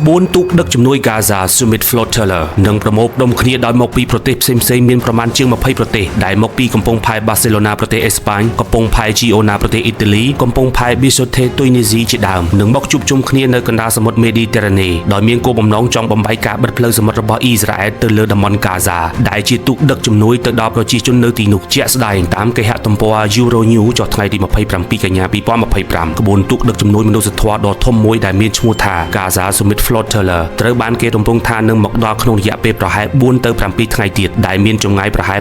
ក្បួនទូកដឹកជំនួយ Gaza Summit Flotilla នឹងប្រមូលផ្ដុំគ្នាដោយមកពីប្រទេសផ្សេងៗមានប្រមាណជាង20ប្រទេសដែលមកពីកំពង់ផែ Barcelona ប្រទេសអេស្ប៉ាញកំពង់ផែ Girona ប្រទេសអ៊ីតាលីកំពង់ផែ Bizotte ទុយនីស៊ីជាដើមនឹងមកជួបជុំគ្នានៅកណ្ដាលសមុទ្រ Mediterranean ដោយមានគោលបំណងចង់បំបែកការបិទផ្លូវសមុទ្ររបស់អ៊ីស្រាអែលទៅលើតំបន់ Gaza ដែលជាទូកដឹកជំនួយទៅដល់ប្រជាជននៅទីនោះជាក់ស្ដែងតាមគេហទំព័រ Euronews ចុះថ្ងៃទី27កញ្ញា2025ក្បួនទូកដឹកជំនួយមនុស្សធម៌ដ៏ធំមួយដែលមានឈ្មោះថា Gaza Summit Flotilla ត្រូវបានគេរំពឹងថានឹងមកដល់ក្នុងរយៈពេលប្រហែល4ទៅ7ថ្ងៃទៀតដែលមានចម្ងាយប្រហែល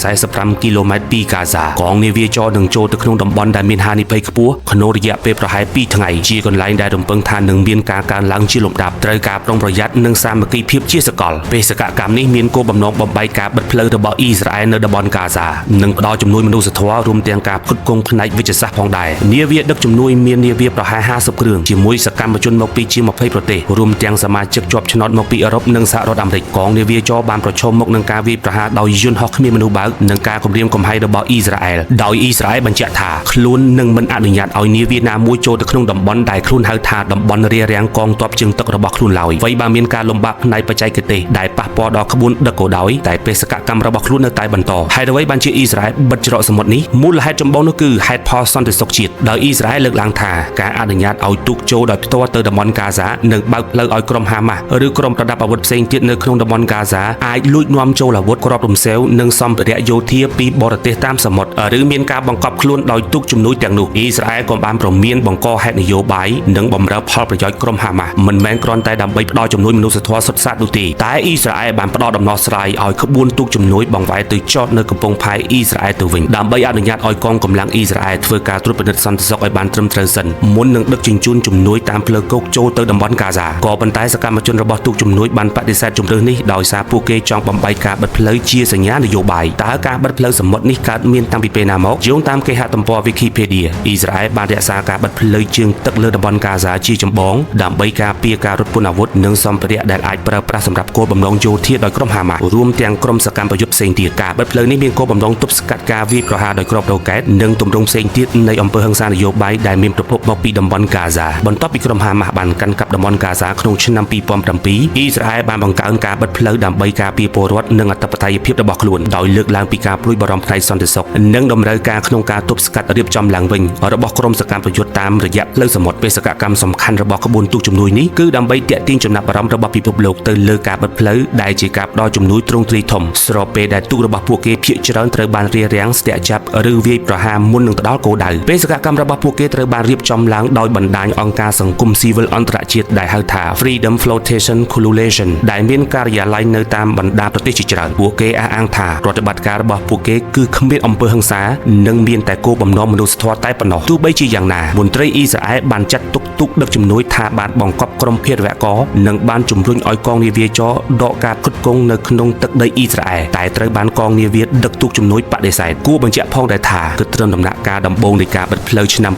745គីឡូម៉ែត្រពី Gaza កងនាវាចរនឹងចូលទៅក្នុងតំបន់ដែលមានហានិភ័យខ្ពស់ក្នុងរយៈពេលប្រហែល2ថ្ងៃជាកន្លែងដែលរំពឹងថានឹងមានការកើនឡើងជាលំដាប់ត្រូវការប្រុងប្រយ័ត្ននិងសាមគ្គីភាពជាសកលបេសកកម្មនេះមានគោលបំណងបំបែកការបិទផ្លូវរបស់អ៊ីស្រាអែលនៅតំបន់ Gaza និងផ្ដល់ជំនួយមនុស្សធម៌រួមទាំងការផ្គត់ផ្គង់ផ្នែកវិទ្យាសាស្ត្រផងដែរនាវាដឹកជំនួយមាននាវាប្រហែល50គ្រឿងជាមួយសកម្មជនមកពីជាង20ប្រទេសរួមទាំងសមាជិកជាប់ឆ្នោតមកពីអឺរ៉ុបនិងសហរដ្ឋអាមេរិកកងនាវាចរបានប្រឈមមុខនឹងការវាយប្រហារដោយយន្តហោះគ្មានមនុស្សបើកនិងការគំរាមកំហែងរបស់អ៊ីស្រាអែលដោយអ៊ីស្រាអែលបញ្ជាក់ថាខ្លួននឹងមិនអនុញ្ញាតឲ្យនាវាណាមួយចូលទៅក្នុងតំបន់ដែលខ្លួនហៅថាតំបន់រារាំងកងទ័ពជើងទឹករបស់ខ្លួនឡើយអ្វីបើមានការលំបាកផ្នែកបច្ចេកទេសដែលប៉ះពាល់ដល់ក្បួនដឹកក៏ដោយតែបេសកកម្មរបស់ខ្លួននៅតែបន្តហេតុអ្វីបានជាអ៊ីស្រាអែលបិទច្រកសមុទ្រនេះមូលហេតុចម្បងនោះគឺហេតុផលសន្តិសុខជាតិដោយអ៊ីស្រាអែលលើកឡើងថាការអនុញ្ញាតឲ្យទូកចូលដោយផ្ទាល់ទៅតំបន់ Gaza នឹងបើកផ្លូវឲ្យក្រុមហាម៉ាស់ឬក្រុមប្រដាប់អាវុធផ្សេងទៀតនៅក្នុងតំបន់ Gaza អាចលួចនាំចូលអាវុធគ្រាប់រំសេវនិងសម្ភារៈយោធាពីបរទេសតាមសមុទ្រឬមានការបង្កប់ខ្លួនដោយទូកជំនួយទាំងនោះអ៊ីស្រាអែលក៏បានប្រមានបង្កហេតុនយោបាយនិងបម្រើផលប្រយោជន៍ក្រុមហាម៉ាស់មិនមែនគ្រាន់តែដើម្បីផ្ដល់ជំនួយមនុស្សធម៌សុទ្ធសាធនោះទេតែអ៊ីស្រាអែលបានផ្ដល់ដំណោះស្រាយឲ្យក្បួនទូកជំនួយបង្វែរទៅចតនៅកំពង់ផែអ៊ីស្រាអែលទៅវិញដើម្បីអនុញ្ញាតឲ្យកងកម្លាំងអ៊ីស្រាអែលធ្វើការត្រួតពិនិត្យសន្តិសុខឲ្យបានត្រឹមត្រូវសិនមុននឹងដឹកជញ្ជូនជំនួយតាមផ្លូវគោកចូលទៅតំបន់ Gaza ក៏ប៉ុន្តែសកម្មជនរបស់ទូកជំនួយបានបដិសេធជំរឿននេះដោយសារពួកគេចង់បំបែកការបិទផ្លូវជាសញ្ញានយោបាយតើការបិទផ្លូវសមុទ្រនេះកើតមានតាំងពីពេលណាមកយោងតាមគេហទំព័រ Wikipedia អ៊ីស្រាអែលបានរក្សាការបិទផ្លូវជើងទឹកលើតំបន់ Gaza ជាចម្បងដើម្បីការពារការរត់ពន្ធអាវុធនិងសម្ភារៈដែលអាចប្រើប្រាស់សម្រាប់គោលបំណងយោធាដោយក្រុមហាម៉ាស់រួមទាំងក្រុមសកម្មប្រយុទ្ធផ្សេងទៀតការបិទផ្លូវនេះមានគោលបំណងទប់ស្កាត់ការវាយប្រហារដោយគ្រាប់រ៉ុកែតនិងទម្រង់ផ្សេងទៀតនៃអំពើហិង្សានយោបាយដែលមានប្រភពមកពីតំបន់ Gaza បន្ទាប់ពីក្រុមហាម៉ាស់បានកាន់កាប់តំបន់ Gaza ក្នុងឆ្នាំ2007អ៊ីស្រាអែលបានបង្កើនការបិទផ្លូវដើម្បីការពារពលរដ្ឋនិងអធិបតេយ្យភាពរបស់ខ្លួនដោយលើកឡើងពីការព្រួយបារម្ភផ្នែកសន្តិសុខនិងតម្រូវការក្នុងការទប់ស្កាត់រៀបចំឡើងវិញរបស់ក្រុមសកម្មប្រយុទ្ធតាមរយៈផ្លូវសមុទ្របេសកកម្មសំខាន់របស់ក្បួនទូកជំនួយនេះគឺដើម្បីទាក់ទាញចំណាប់អារម្មណ៍របស់ពិភពលោកទៅលើការបិទផ្លូវដែលជាការផ្ដល់ជំនួយទ្រង់ទ្រាយធំស្របពេលដែលទូករបស់ពួកគេភាគច្រើនត្រូវបានរារាំងស្ទាក់ចាប់ឬវាយប្រហារមុននឹងទៅដល់គោលដៅបេសកកម្មរបស់ពួកគេត្រូវបានរៀបចំឡើងដោយបណ្ដាញអង្គការសង្គមស៊ីវិលអន្តរជាតិដែលហៅថា Freedom Flotation Coalition ដែលមានការិយាល័យនៅតាមបណ្ដាប្រទេសជាច្រើនពួកគេអះអាងថារដ្ឋបတ်ការរបស់ពួកគេគឺគ្មានអំពើហិង្សានិងមានតែគោលបំណងមនុស្សធម៌តែប៉ុណ្ណោះទោះបីជាយ៉ាងណាមន្ត្រីអ៊ីស្រាអែលបានចាត់ទុកទូកដឹកជំនួយថាបានបង្កប់ក្រុមភេរវករនិងបានជំរុញឲ្យកងនាវាចរដកការផ្គត់ផ្គង់នៅក្នុងទឹកដីអ៊ីស្រាអែលតែត្រូវបានកងនាវាដឹកទូកជំនួយបដិសេធគួរបញ្ជាក់ផងដែរថាគឺត្រឹមដំណាក់កាលដំបូងនៃការបិទផ្លូវឆ្នាំ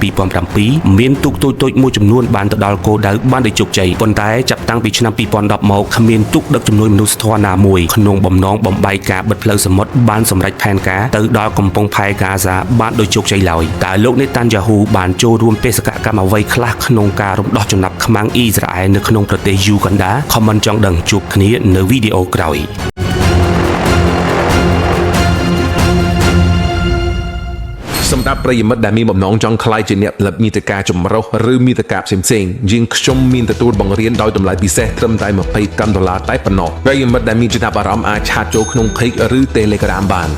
2007មានទូកតូចៗមួយចំនួនបានទៅដល់គោលដៅបានដោយជោគជ័យប៉ុន្តែចាប់តាំងពីឆ្នាំ2010មកគ្មានទូកដឹកជំនួយមនុស្សធម៌ណាមួយក្នុងបំណងបំបែកការបិទផ្លូវសមុទ្របានសម្រេចផែនការទៅដល់កំពង់ផែ Gaza បានដោយជោគជ័យឡើយតើលោកនេតាន់យ៉ាហ៊ូបានចូលរួមបេសកកម្មអ្វីខ្លះក្នុងការរំដោះចំណាប់ខ្មាំងអ៊ីស្រាអែលនៅក្នុងប្រទេសយូហ្គាន់ដា Comment ចង់ដឹងជួបគ្នានៅវីដេអូក្រោយសម្រាប់ប្រិយមិត្តដែលមានបំណងចង់ក្លាយជាអ្នកផលិតមាតិកាចម្រុះឬមាតិកាផ្សេងៗយើងខ្ញុំមានទទួលបង្រៀនដោយតម្លៃពិសេសត្រឹមតែ$20តែប៉ុណ្ណោះប្រិយមិត្តដែលមានចំណាប់អារម្មណ៍អាចឆាតចូលក្នុង Page ឬ Telegram បាន